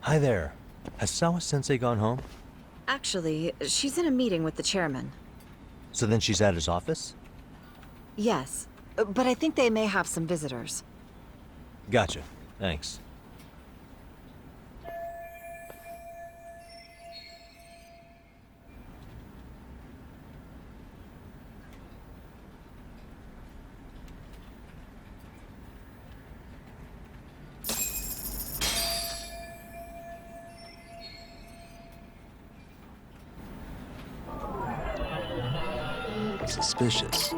Hi there. Has Sawa-sensei gone home? Actually, she's in a meeting with the chairman. So then she's at his office? Yes, but I think they may have some visitors. Gotcha. Thanks. Suspicious.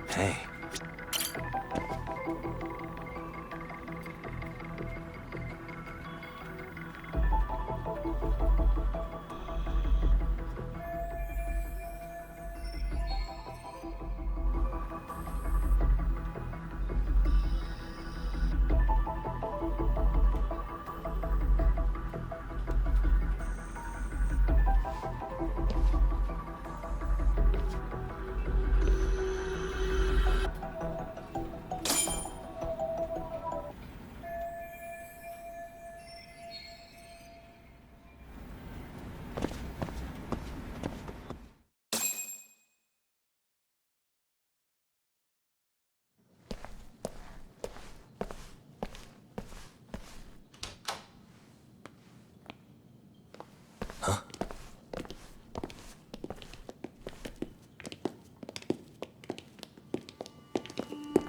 Hey.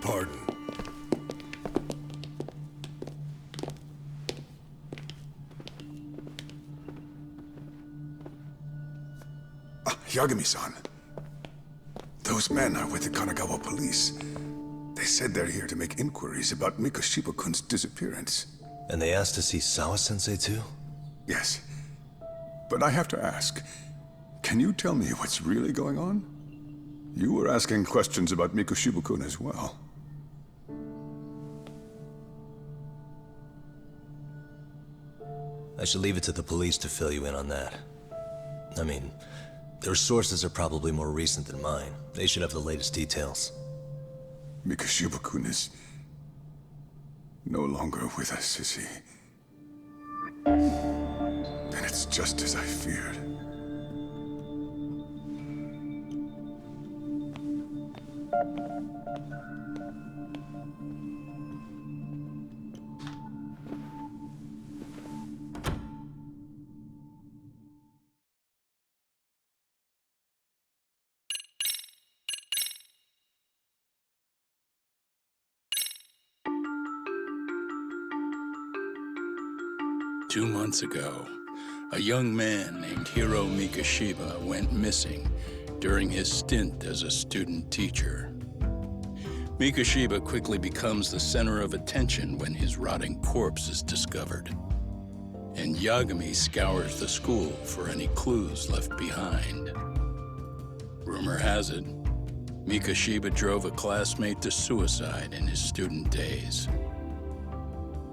Pardon. Yagami-san. Those men are with the Kanagawa police. They said they're here to make inquiries about Mikoshiba-kun's disappearance. And they asked to see Sawa-sensei too? Yes. But I have to ask, can you tell me what's really going on? You were asking questions about Mikoshiba-kun as well. I should leave it to the police to fill you in on that. I mean, their sources are probably more recent than mine. They should have the latest details. Mikoshiba-kun is no longer with us, is he? Then it's just as I feared. Two months ago, a young man named Hiro Mikoshiba went missing during his stint as a student teacher. Mikoshiba quickly becomes the center of attention when his rotting corpse is discovered. And Yagami scours the school for any clues left behind. Rumor has it, Mikoshiba drove a classmate to suicide in his student days.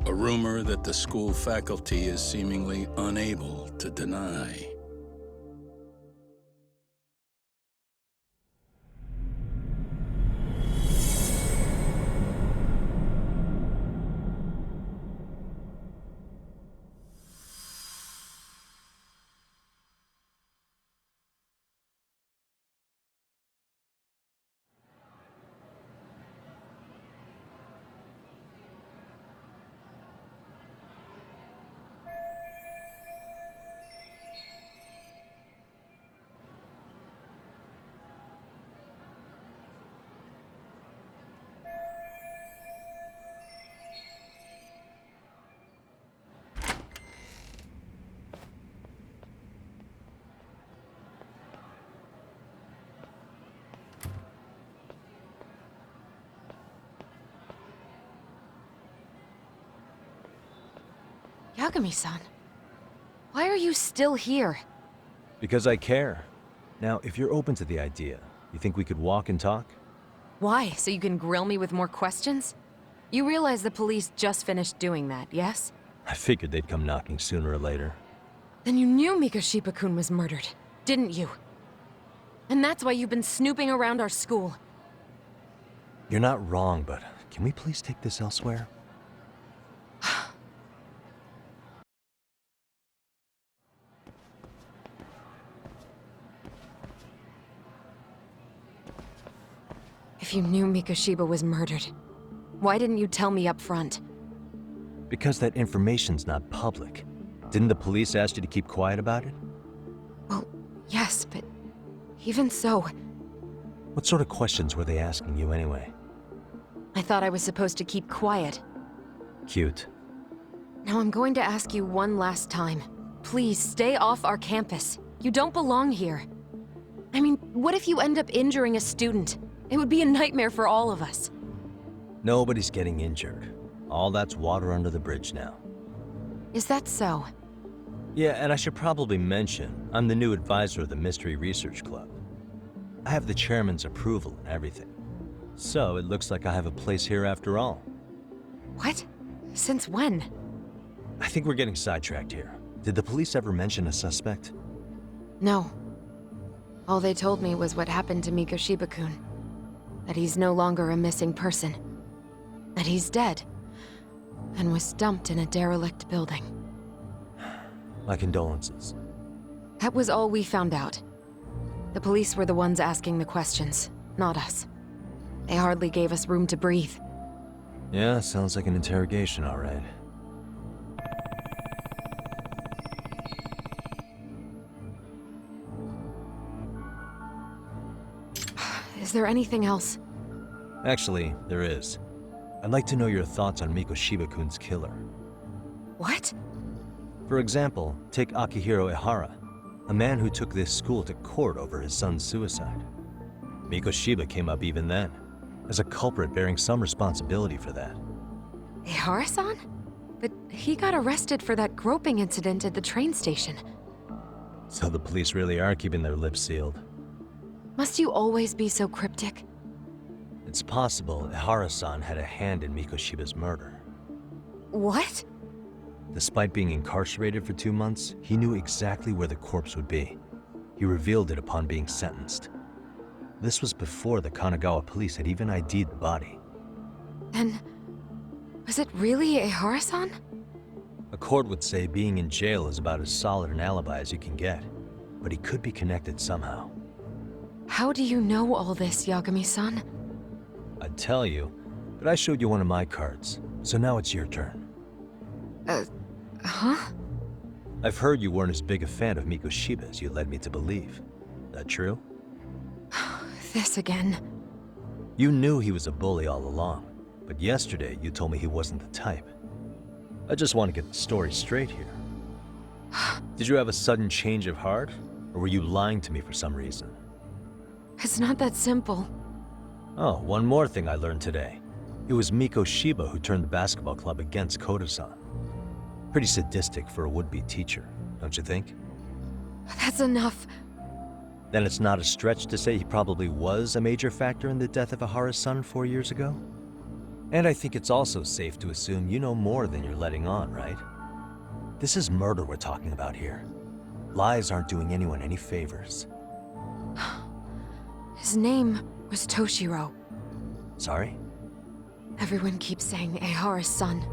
A rumor that the school faculty is seemingly unable to deny. Yagami-san, why are you still here? Because I care. Now, if you're open to the idea, you think we could walk and talk? Why? So you can grill me with more questions? You realize the police just finished doing that, yes? I figured they'd come knocking sooner or later. Then you knew Mikoshiba-kun was murdered, didn't you? And that's why you've been snooping around our school. You're not wrong, but can we please take this elsewhere? If you knew Mikoshiba was murdered, why didn't you tell me up front? Because that information's not public. Didn't the police ask you to keep quiet about it? Well, yes, but even so, What sort of questions were they asking you anyway? I thought I was supposed to keep quiet. Cute. Now I'm going to ask you one last time. Please stay off our campus. You don't belong here. I mean, what if you end up injuring a student? It would be a nightmare for all of us. Nobody's getting injured. All that's water under the bridge now. Is that so? Yeah, and I should probably mention, I'm the new advisor of the Mystery Research Club. I have the chairman's approval and everything. So it looks like I have a place here after all. What? Since when? I think we're getting sidetracked here. Did the police ever mention a suspect? No. All they told me was what happened to Mikoshiba-kun. That he's no longer a missing person. That he's dead. And was dumped in a derelict building. My condolences. That was all we found out. The police were the ones asking the questions, not us. They hardly gave us room to breathe. Yeah, sounds like an interrogation, all right. Is there anything else? Actually, there is. I'd like to know your thoughts on Mikoshiba-kun's killer. What? For example, take Akihiro Ihara, a man who took this school to court over his son's suicide. Mikoshiba came up even then, as a culprit bearing some responsibility for that. Ihara-san? But he got arrested for that groping incident at the train station. So the police really are keeping their lips sealed. Must you always be so cryptic? It's possible Ihara-san had a hand in Mikoshiba's murder. What? Despite being incarcerated for 2 months, he knew exactly where the corpse would be. He revealed it upon being sentenced. This was before the Kanagawa police had even ID'd the body. Then, was it really Ihara-san? A court would say being in jail is about as solid an alibi as you can get, but he could be connected somehow. How do you know all this, Yagami-san? I'd tell you, but I showed you one of my cards, so now it's your turn. Huh? I've heard you weren't as big a fan of Mikoshiba as you led me to believe. That true? This again. You knew he was a bully all along, but yesterday you told me he wasn't the type. I just want to get the story straight here. Did you have a sudden change of heart, or were you lying to me for some reason? It's not that simple. Oh, one more thing I learned today. It was Mikoshiba who turned the basketball club against Koda-san. Pretty sadistic for a would-be teacher, don't you think? That's enough. Then it's not a stretch to say he probably was a major factor in the death of Ihara's son 4 years ago? And I think it's also safe to assume you know more than you're letting on, right? This is murder we're talking about here. Lies aren't doing anyone any favors. His name was Toshiro. Sorry? Everyone keeps saying Ihara's son,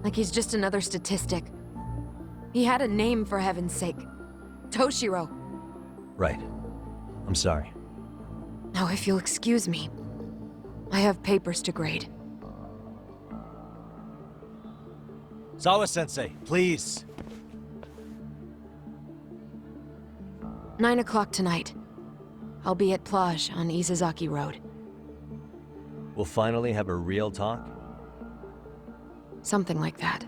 like he's just another statistic. He had a name, for heaven's sake. Toshiro. Right. I'm sorry. Now, if you'll excuse me, I have papers to grade. Sawa-sensei, please! 9 o'clock tonight. I'll be at Plage on Isazaki Road. We'll finally have a real talk? Something like that.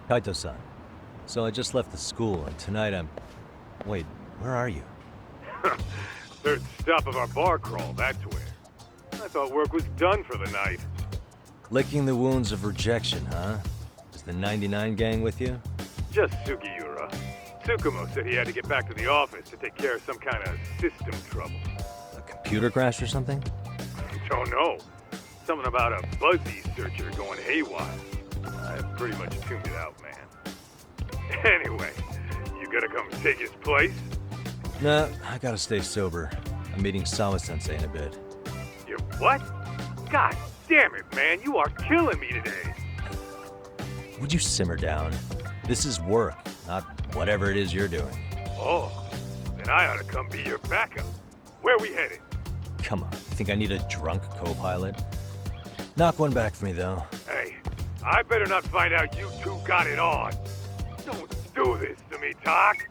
Kaito-san. So I just left the school, and tonight I'm... Wait, where are you? Third stop of our bar crawl, that's where. I thought work was done for the night. Licking the wounds of rejection, huh? Is the 99 gang with you? Just Sugiura. Tsukumo said he had to get back to the office to take care of some kind of system trouble. A computer crash or something? Don't know. Something about a Buzzy searcher going haywire. I pretty much tuned it out, man. Anyway, you gonna come take his place? Nah, I gotta stay sober. I'm meeting Sawa-sensei in a bit. You what? God damn it, man, you are killing me today. Would you simmer down? This is work, not whatever it is you're doing. Oh, then I ought to come be your backup. Where we headed? Come on, you think I need a drunk co-pilot? Knock one back for me, though. Hey, I better not find out you two got it on. Don't do this to me, Tak.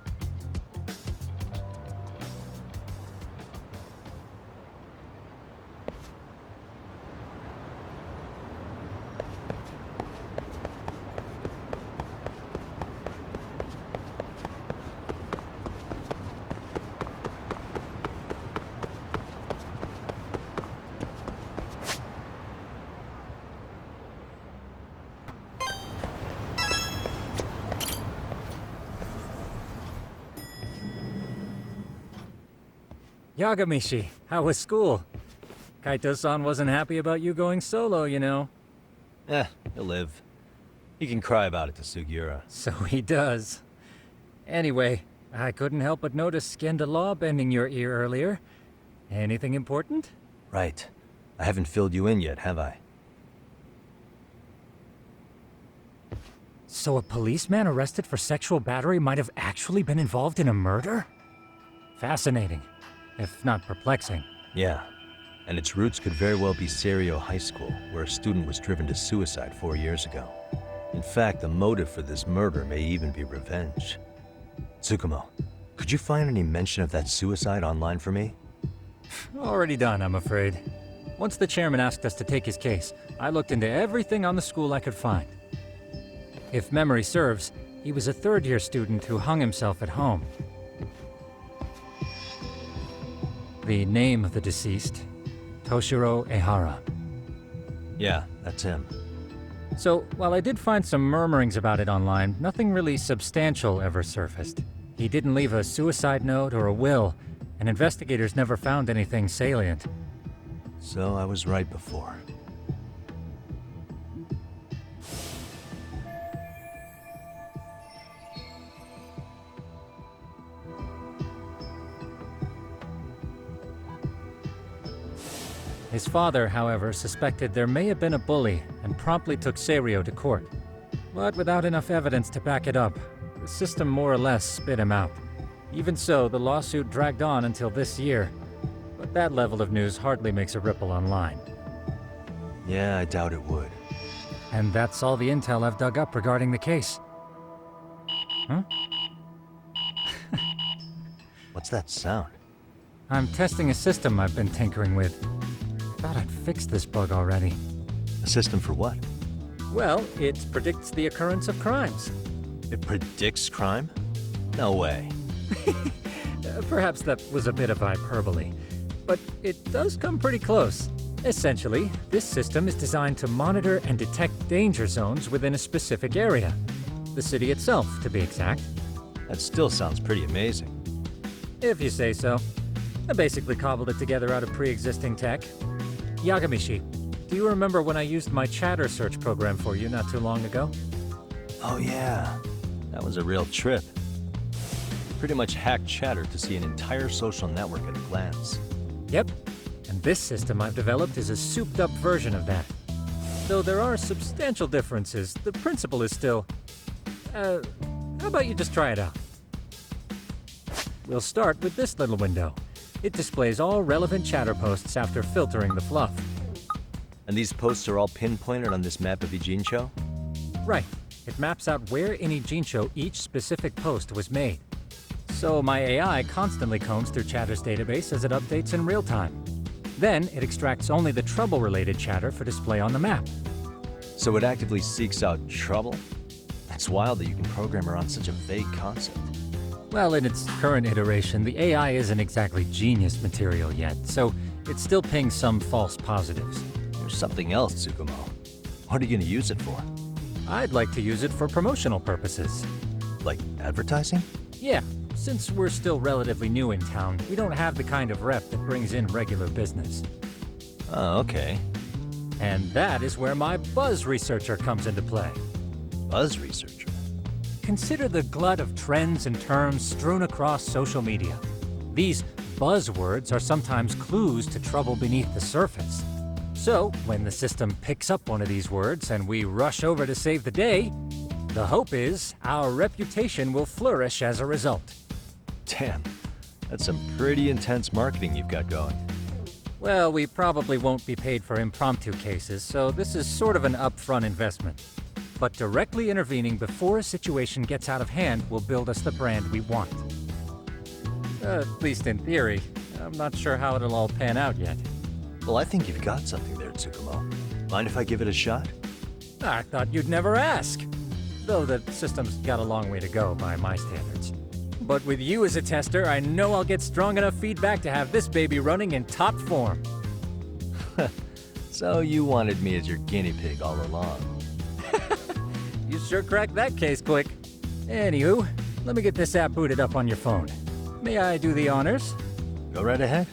Yagamishi, how was school? Kaito-san wasn't happy about you going solo, you know. He'll live. He can cry about it to Sugiura. So he does. Anyway, I couldn't help but notice Skenda Law bending your ear earlier. Anything important? Right. I haven't filled you in yet, have I? So a policeman arrested for sexual battery might have actually been involved in a murder? Fascinating, if not perplexing. Yeah. And its roots could very well be Serio High School, where a student was driven to suicide 4 years ago. In fact, the motive for this murder may even be revenge. Tsukumo, could you find any mention of that suicide online for me? Already done, I'm afraid. Once the chairman asked us to take his case, I looked into everything on the school I could find. If memory serves, he was a third-year student who hung himself at home. The name of the deceased, Toshiro Ehara. Yeah, that's him. So, while I did find some murmurings about it online, nothing really substantial ever surfaced. He didn't leave a suicide note or a will, and investigators never found anything salient. So I was right before. His father, however, suspected there may have been a bully and promptly took Serio to court. But without enough evidence to back it up, the system more or less spit him out. Even so, the lawsuit dragged on until this year. But that level of news hardly makes a ripple online. Yeah, I doubt it would. And that's all the intel I've dug up regarding the case. Huh? What's that sound? I'm testing a system I've been tinkering with. Thought I'd fixed this bug already. A system for what? Well, it predicts the occurrence of crimes. It predicts crime? No way. Perhaps that was a bit of hyperbole, but it does come pretty close. Essentially, this system is designed to monitor and detect danger zones within a specific area. The city itself, to be exact. That still sounds pretty amazing. If you say so. I basically cobbled it together out of pre-existing tech. Yagamishi, do you remember when I used my chatter search program for you not too long ago? Oh yeah, that was a real trip. Pretty much hacked Chatter to see an entire social network at a glance. Yep, and this system I've developed is a souped-up version of that. Though there are substantial differences, the principle is still... how about you just try it out? We'll start with this little window. It displays all relevant chatter posts after filtering the fluff. And these posts are all pinpointed on this map of Ijincho? Right. It maps out where in Ijincho each specific post was made. So my AI constantly combs through Chatter's database as it updates in real time. Then it extracts only the trouble-related chatter for display on the map. So it actively seeks out trouble? It's wild that you can program around such a vague concept. Well, in its current iteration, the AI isn't exactly genius material yet, so it still pings some false positives. There's something else, Tsukumo. What are you gonna use it for? I'd like to use it for promotional purposes. Like advertising? Yeah, since we're still relatively new in town, we don't have the kind of rep that brings in regular business. Oh, okay. And that is where my buzz researcher comes into play. Buzz researcher? Consider the glut of trends and terms strewn across social media. These buzzwords are sometimes clues to trouble beneath the surface. So, when the system picks up one of these words and we rush over to save the day, the hope is our reputation will flourish as a result. Damn, that's some pretty intense marketing you've got going. Well, we probably won't be paid for impromptu cases, so this is sort of an upfront investment. But directly intervening before a situation gets out of hand will build us the brand we want. At least in theory. I'm not sure how it'll all pan out yet. Well, I think you've got something there, Tsukumo. Mind if I give it a shot? I thought you'd never ask. Though the system's got a long way to go by my standards. But with you as a tester, I know I'll get strong enough feedback to have this baby running in top form. So you wanted me as your guinea pig all along. You sure cracked that case quick. Anywho, let me get this app booted up on your phone. May I do the honors? Go right ahead.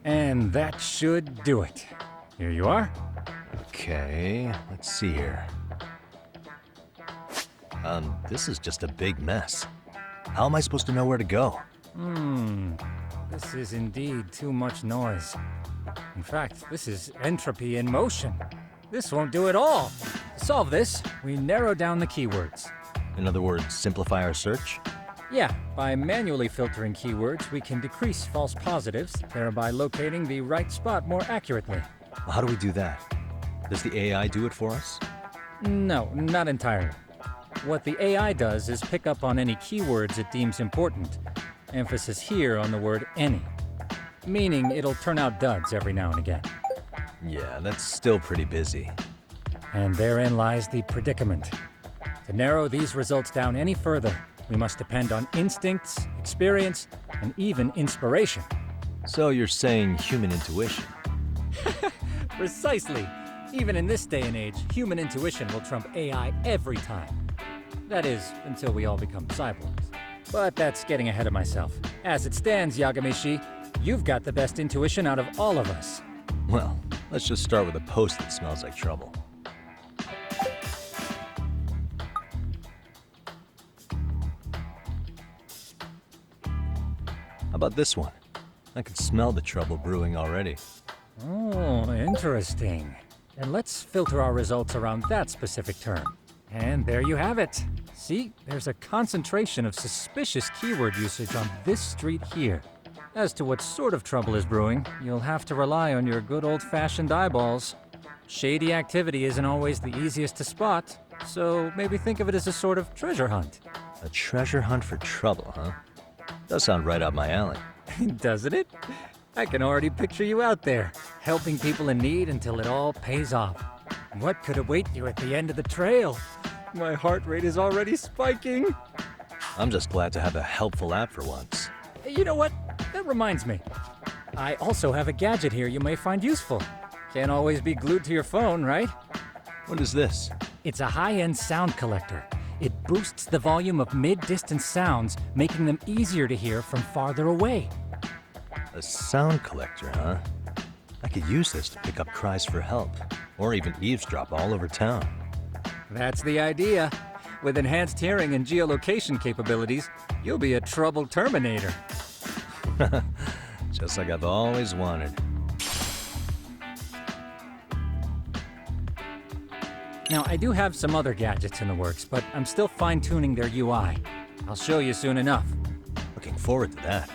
And that should do it. Here you are. Okay, let's see here. This is just a big mess. How am I supposed to know where to go? This is indeed too much noise. In fact, this is entropy in motion. This won't do it all. To solve this, we narrow down the keywords. In other words, simplify our search? Yeah, by manually filtering keywords, we can decrease false positives, thereby locating the right spot more accurately. Well, how do we do that? Does the AI do it for us? No, not entirely. What the AI does is pick up on any keywords it deems important. Emphasis here on the word any. Meaning it'll turn out duds every now and again. Yeah, that's still pretty busy. And therein lies the predicament. To narrow these results down any further, we must depend on instincts, experience, and even inspiration. So you're saying human intuition? Precisely. Even in this day and age, human intuition will trump AI every time. That is, until we all become cyborgs. But that's getting ahead of myself. As it stands, Yagamishi, you've got the best intuition out of all of us. Well, let's just start with a post that smells like trouble. How about this one? I can smell the trouble brewing already. Oh, interesting. And let's filter our results around that specific term. And there you have it. See, there's a concentration of suspicious keyword usage on this street here. As to what sort of trouble is brewing, you'll have to rely on your good old-fashioned eyeballs. Shady activity isn't always the easiest to spot, so maybe think of it as a sort of treasure hunt. A treasure hunt for trouble, huh? Does sound right up my alley. Doesn't it? I can already picture you out there, helping people in need until it all pays off. What could await you at the end of the trail? My heart rate is already spiking. I'm just glad to have a helpful app for once. You know what? That reminds me. I also have a gadget here you may find useful. Can't always be glued to your phone, right? What is this? It's a high-end sound collector. It boosts the volume of mid-distance sounds, making them easier to hear from farther away. A sound collector, huh? I could use this to pick up cries for help, or even eavesdrop all over town. That's the idea. With enhanced hearing and geolocation capabilities, you'll be a trouble terminator. Just like I've always wanted. Now, I do have some other gadgets in the works, but I'm still fine-tuning their UI. I'll show you soon enough. Looking forward to that.